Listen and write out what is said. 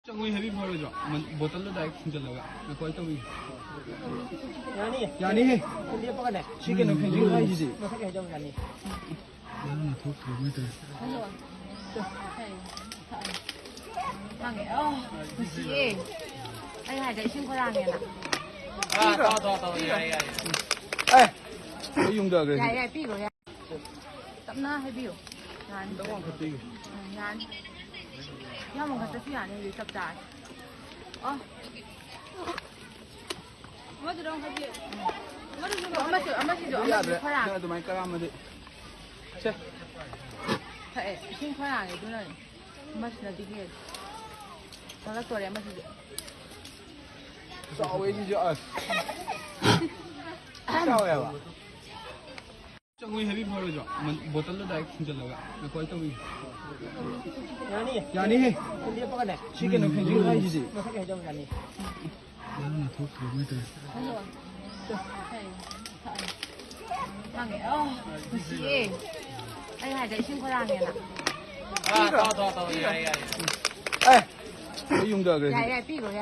चंगुई हैवी भर जो मन बोतल लो डायरेक्ट सिंचल लगा कोई तो भी यानी है ये पकड़ ले चिकन ओके जी भाई जी मैं क्या जाऊं यानी ना तो नहीं तो 망해. 무시. 아니 하자 신고랑이나. 더 야.哎没用这个 야야 비로 야. 땀나 해 비로. 난. 난. 야만 갖다 피 안에 이 짭짤. 엄마 들어온 거지. 엄마 줘. 커랑. तो मैं करा मत छे 신고랑이 누나. 엄마 진짜 되게. 내가 또래 엄마 진짜.稍微就稍微吧चंगुई हैवी भर जो मन बोतल लो डायरेक्ट सिंचल लगा कोई तो भी यानी है ये पकड़ ले चिकन ओके जी भाई जी मैं क्या जाऊं यानी ना तो नहीं तो 망해. 무시. 아니 하자 신고랑이나. 더 야. 哎没用这个 야야 비로 야.